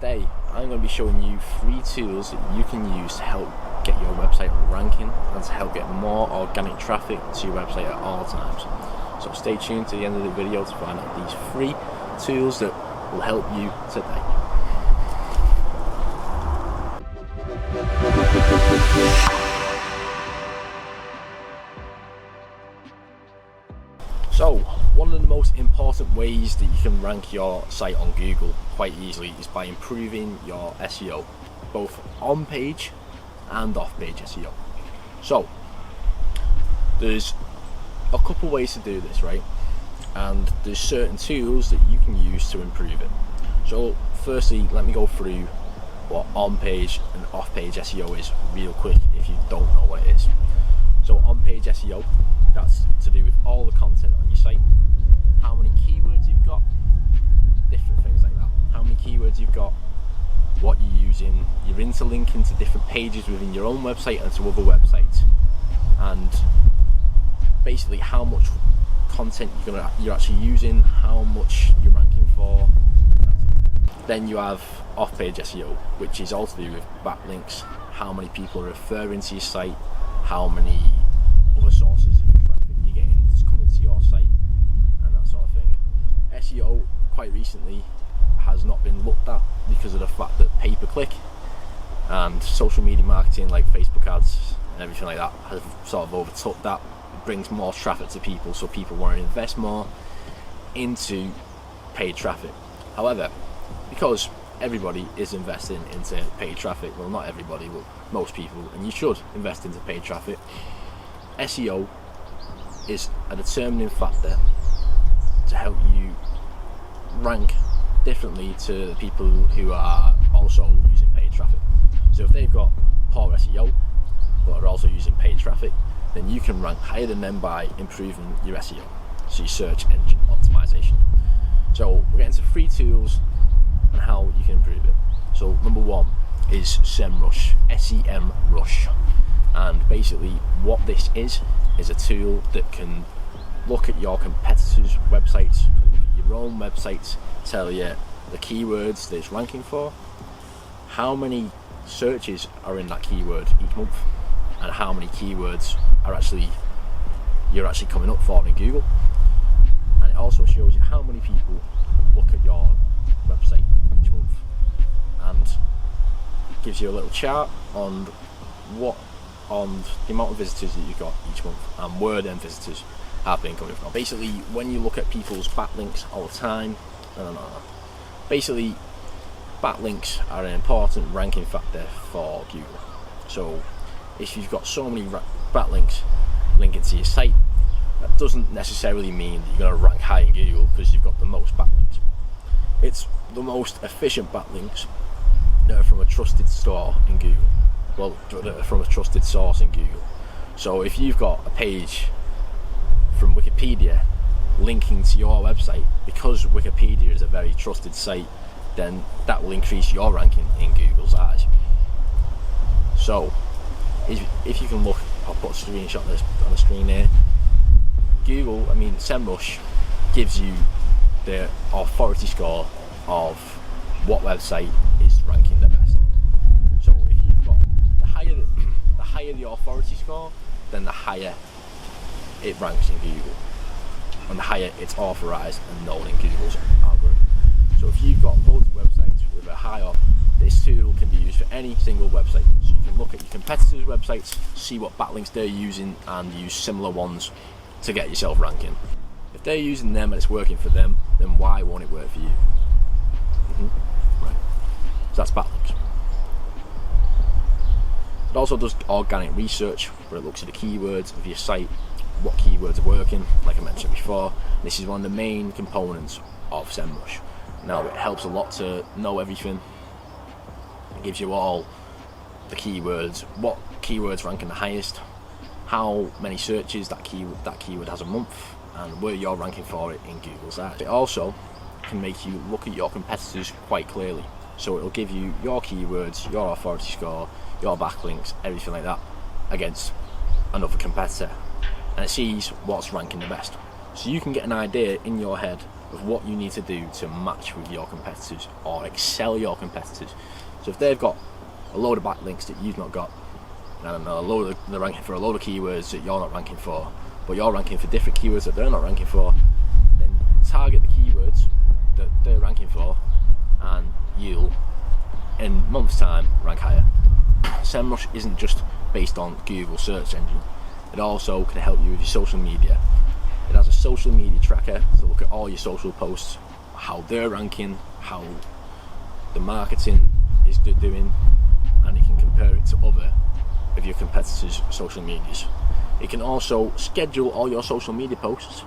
Today I'm going to be showing you 3 tools that you can use to help get your website ranking and to help get more organic traffic to your website at all times. So stay tuned to the end of the video to find out these 3 tools that will help you today. So, one of the most important ways that you can rank your site on Google quite easily is by improving your SEO, both on-page and off-page SEO. So, there's a couple ways to do this, right? And there's certain tools that you can use to improve it. So, firstly, let me go through what on-page and off-page SEO is real quick if you don't know what it is. So, on-page SEO, that's to do with all the content on your site, how many keywords you've got, different things like that. How many keywords you've got, what you're using, you're interlinking to different pages within your own website and to other websites, and basically how much content you're actually using, how much you're ranking for. Then you have off-page SEO, which is all to do with backlinks, how many people are referring to your site, how many other sources of traffic you're getting coming to your site, and that sort of thing. SEO quite recently has not been looked at because of the fact that pay-per-click and social media marketing like Facebook ads and everything like that has sort of overtook that. It brings more traffic to people, so people want to invest more into paid traffic. However, because everybody is investing into paid traffic, well, not everybody, but most people, and you should invest into paid traffic, SEO is a determining factor to help you rank differently to the people who are also using paid traffic. So if they've got poor SEO but are also using paid traffic, then you can rank higher than them by improving your SEO, so your search engine optimization. So we're getting to 3 tools and how you can improve it. So number 1 is Semrush, SEMrush. And basically what this is a tool that can look at your competitors' websites, can look at your own websites, tell you the keywords that it's ranking for, how many searches are in that keyword each month, and how many keywords are you're actually coming up for in Google. And it also shows you how many people look at your website each month, and gives you a little chart on the amount of visitors that you've got each month and where them visitors have been coming from. Basically, when you look at people's backlinks all the time, basically backlinks are an important ranking factor for Google. So if you've got so many backlinks linking to your site, that doesn't necessarily mean that you're going to rank high in Google because you've got the most backlinks. It's the most efficient backlinks that are from a trusted store in Google. Well, from a trusted source in Google. So if you've got a page from Wikipedia linking to your website, because Wikipedia is a very trusted site, then that will increase your ranking in Google's eyes. So if you can look, I'll put a screenshot on the screen here. Semrush gives you the authority score of what website is ranking the best. So if you've got the higher the authority score, then the higher it ranks in Google, and the higher it's authorized and known in Google's algorithm. So if you've got loads of websites with a high up, this tool can be used for any single website. So you can look at your competitors' websites, see what backlinks they're using, and use similar ones to get yourself ranking. If they're using them and it's working for them, then why won't it work for you? Right. So that's backlinks. It also does organic research, where it looks at the keywords of your site, what keywords are working, like I mentioned before. This is one of the main components of Semrush. Now, it helps a lot to know everything. It gives you all the keywords, what keywords ranking the highest, how many searches that keyword has a month, and where you're ranking for it in Google's eyes. It also can make you look at your competitors quite clearly. So it'll give you your keywords, your authority score, your backlinks, everything like that against another competitor, and it sees what's ranking the best. So you can get an idea in your head of what you need to do to match with your competitors or excel your competitors. So if they've got a load of backlinks that you've not got, and they're ranking for a load of keywords that you're not ranking for, but you're ranking for different keywords that they're not ranking for, then target the keywords that they're ranking for, and you'll, in months' time, rank higher. Semrush isn't just based on Google search engine. It also can help you with your social media. It has a social media tracker to look at all your social posts, how they're ranking, how the marketing is doing, and it can compare it to other of your competitors' social medias. It can also schedule all your social media posts,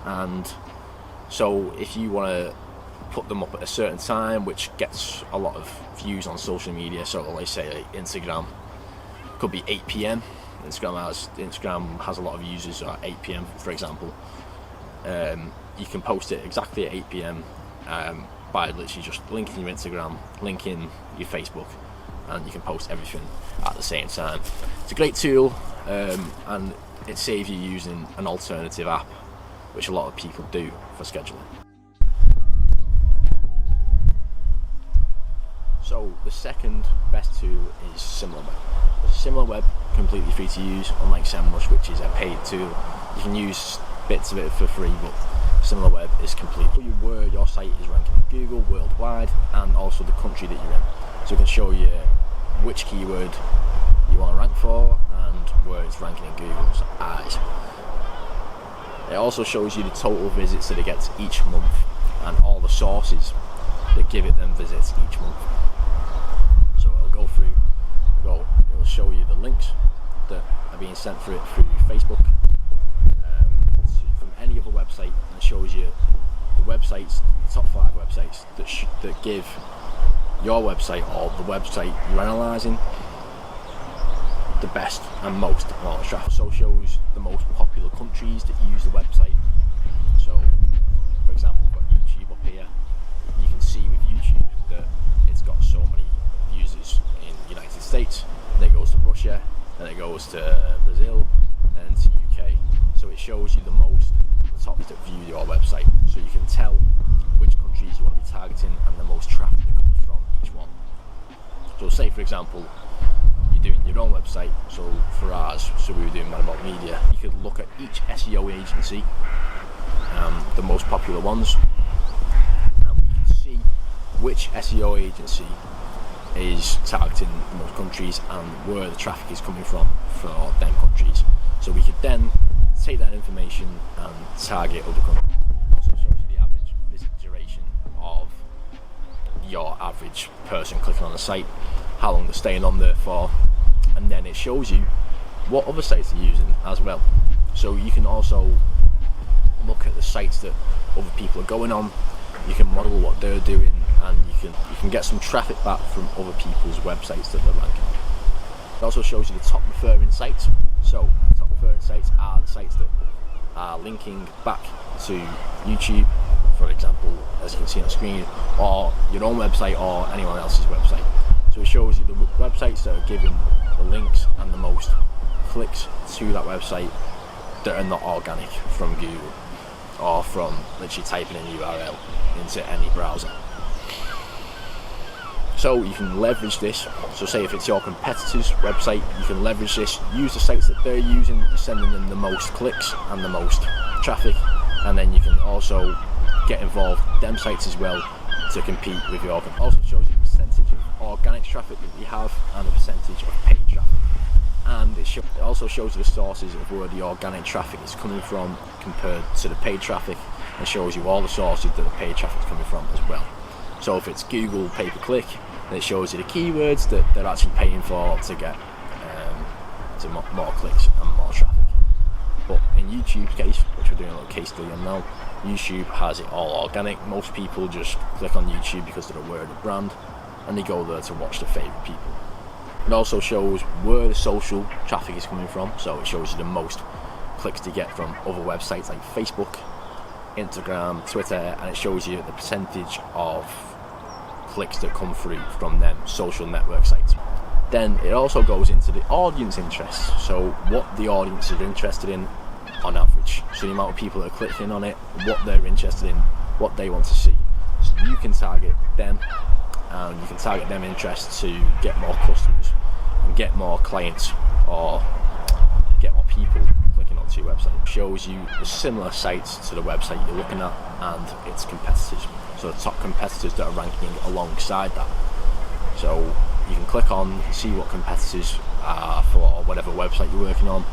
and so if you want to put them up at a certain time which gets a lot of views on social media, so let's say Instagram, could be 8 p.m. Instagram has a lot of users at 8 p.m. for example. You can post it exactly at 8 p.m. By literally just linking your Instagram, linking your Facebook, and you can post everything at the same time. It's a great tool, and it saves you using an alternative app, which a lot of people do for scheduling. So the second best tool is SimilarWeb. SimilarWeb, completely free to use, unlike Semrush, which is a paid tool. You can use bits of it for free, but SimilarWeb is completely where your site is ranking on Google worldwide, and also the country that you're in. So it can show you which keyword you want to rank for and where it's ranking in Google's eyes. It also shows you the total visits that it gets each month and all the sources that give it them visits each month. So it'll go through, it'll show you the links that are being sent for it through Facebook, from any other website, and it shows you the websites, the top 5 websites that give your website or the website you're analysing the best and most amount of traffic. So shows the most popular countries that use the website. So for example, we've got YouTube up here. You can see with YouTube that it's got so many users in the United States, then it goes to Russia, then it goes to Brazil, and to UK. So it shows you the top that view your website, so you can tell which countries you want to be targeting and the most traffic that comes from each one. So say for example, you're doing your own website, so for ours, so we were doing Man About Media, you could look at each SEO agency, the most popular ones, and we can see which SEO agency is targeting the most countries and where the traffic is coming from for them countries. So we could then take that information and target other countries. It also shows you the average visit duration of your average person clicking on the site, how long they're staying on there for, and then it shows you what other sites they're using as well. So you can also look at the sites that other people are going on, you can model what they're doing, and you can get some traffic back from other people's websites that they're ranking. It also shows you the top referring sites. So the top referring sites are the sites that are linking back to YouTube, for example, as you can see on the screen, or your own website or anyone else's website. So it shows you the websites that are giving the links and the most clicks to that website that are not organic from Google or from literally typing in URL into any browser. So you can leverage this. So say if it's your competitor's website, you can leverage this, use the sites that they're using, sending them the most clicks and the most traffic, and then you can also get involved with them sites as well to compete with your. It also shows you the percentage of organic traffic that you have and the percentage of paid traffic. And it also shows you the sources of where the organic traffic is coming from compared to the paid traffic, and shows you all the sources that the paid traffic is coming from as well. So if it's Google pay-per-click, then it shows you the keywords that they're actually paying for to get more clicks and more traffic. But in YouTube's case, which we're doing a little case study on now, YouTube has it all organic. Most people just click on YouTube because they're aware of the brand, and they go there to watch their favourite people. It also shows where the social traffic is coming from, so it shows you the most clicks to get from other websites like Facebook, Instagram, Twitter, and it shows you the percentage of clicks that come through from them social network sites. Then it also goes into the audience interests, so what the audience is interested in, on average. So the amount of people that are clicking on it, what they're interested in, what they want to see. So you can target them, and you can target them interests to get more customers and get more clients, or get more people clicking onto your website. It shows you the similar sites to the website you're looking at and its competitors. So the top competitors that are ranking alongside that. So you can click on and see what competitors are for whatever website you're working on,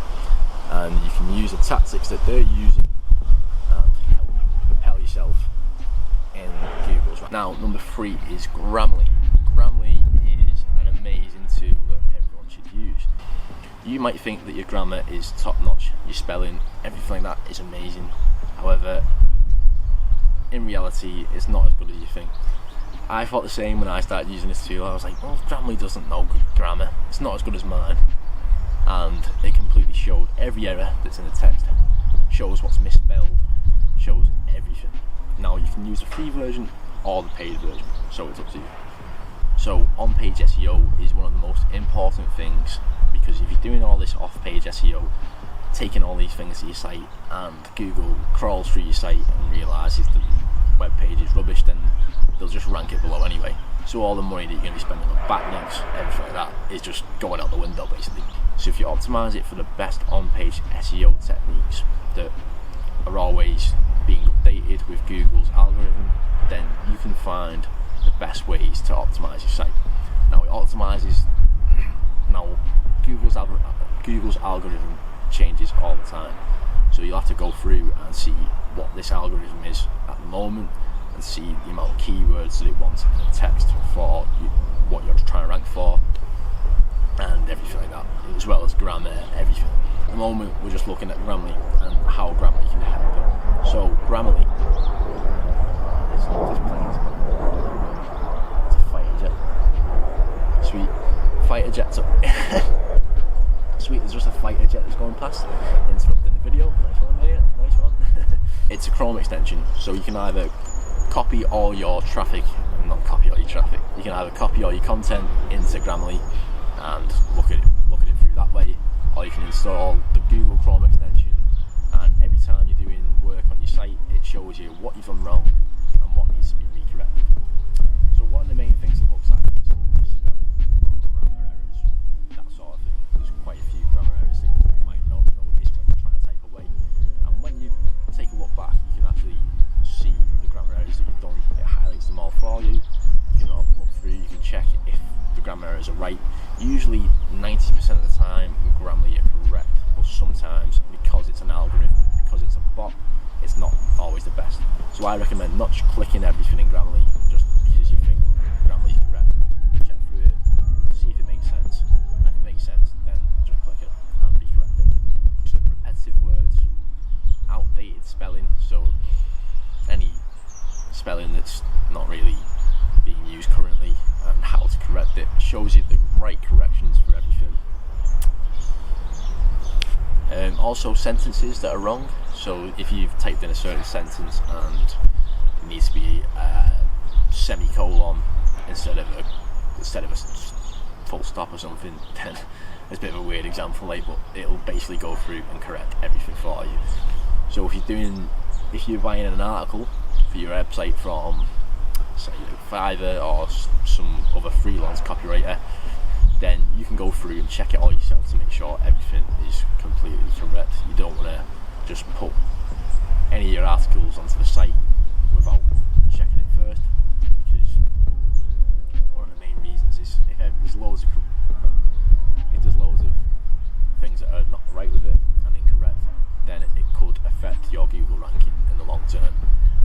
and you can use the tactics that they're using and help propel yourself in Google's. Now, number 3 is Grammarly. Grammarly is an amazing tool that everyone should use. You might think that your grammar is top notch, your spelling, everything like that is amazing. However, in reality, it's not as good as you think. I thought the same when I started using this tool. I was like, well, Grammarly doesn't know good grammar, it's not as good as mine. And it completely showed every error that's in the text, shows what's misspelled, shows everything. Now you can use the free version or the paid version, so it's up to you. So on-page SEO is one of the most important things, because if you're doing all this off-page SEO, taking all these things to your site, and Google crawls through your site and realises the web page is rubbish, then they'll just rank it below anyway. So all the money that you're going to be spending on backlinks, everything like that, is just going out the window basically. So if you optimise it for the best on-page SEO techniques that are always being updated with Google's algorithm, then you can find the best ways to optimise your site. Now it optimises, Google's algorithm changes all the time, so you'll have to go through and see what this algorithm is at the moment, and see the amount of keywords that it wants in the text for what you're trying to rank for, and everything like that, as well as grammar, everything. At the moment we're just looking at Grammarly and how Grammarly can help it. So Grammarly, it's a fighter jet. Sweet. Fighter jets up. Sweet, there's just a fighter jet that's going past, interrupting the video. Nice one, mate, nice one. It's a Chrome extension, so you can either copy all your traffic, you can either copy all your content into Grammarly and look at it through that way, or you can install the Google Chrome extension, and every time you're doing work on your site, it shows you what you've done wrong and what needs to be recorrected. So one of the main things it looks at is spelling, grammar errors, that sort of thing. There's quite a few grammar errors that you might not notice when you're trying to type away, and when you take a look back, you can actually see the grammar errors that you've done. It highlights them all for you. You can look through, you can check if the grammar errors are right. Usually 90% of the time Grammarly are correct, but sometimes because it's an algorithm, because it's a bot, it's not always the best. So I recommend not just clicking everything in Grammarly just because you think Grammarly is correct. Check through it, see if it makes sense, and if it makes sense, then just click it and be corrected. So repetitive words, outdated spelling, so any spelling that's not really being used currently, and how to correct it, shows you the right corrections for everything. Also sentences that are wrong, so if you've typed in a certain sentence and it needs to be a semicolon instead of a full stop or something, then it's a bit of a weird example, but it'll basically go through and correct everything for you. So if you're buying an article for your website from, say, Fiverr or some other freelance copywriter, then you can go through and check it all yourself to make sure everything is completely correct. You don't want to just put any of your articles onto the site without checking it first, because one of the main reasons is if there's loads of things that are not right with it and incorrect, then it could affect your Google ranking in the long term.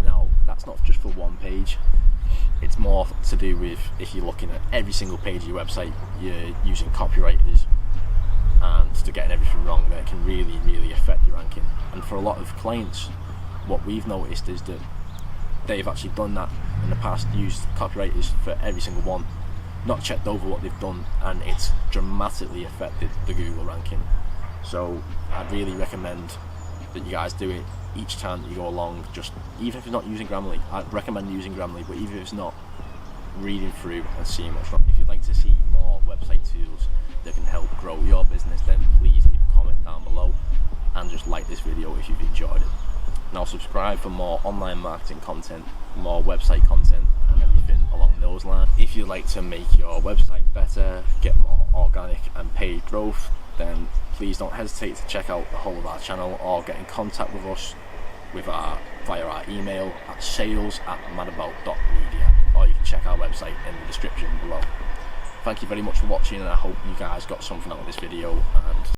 Now, that's not just for one page, it's more to do with if you're looking at every single page of your website, you're using copywriters and they're getting everything wrong, then it can really, really affect your ranking. And for a lot of clients, what we've noticed is that they've actually done that in the past, used copywriters for every single one, not checked over what they've done, and it's dramatically affected the Google ranking. So I'd really recommend that you guys do it each time that you go along. Just even if you're not using Grammarly, I'd recommend using Grammarly, but even if it's not, reading through and seeing what's wrong. If you'd like to see more website tools that can help grow your business, then please leave a comment down below and just like this video if you've enjoyed it. Now subscribe for more online marketing content, more website content and everything along those lines. If you'd like to make your website better, get more organic and paid growth, then please don't hesitate to check out the whole of our channel or get in contact with us via our email at sales@madabout.media, or you can check our website in the description below. Thank you very much for watching, and I hope you guys got something out of this video.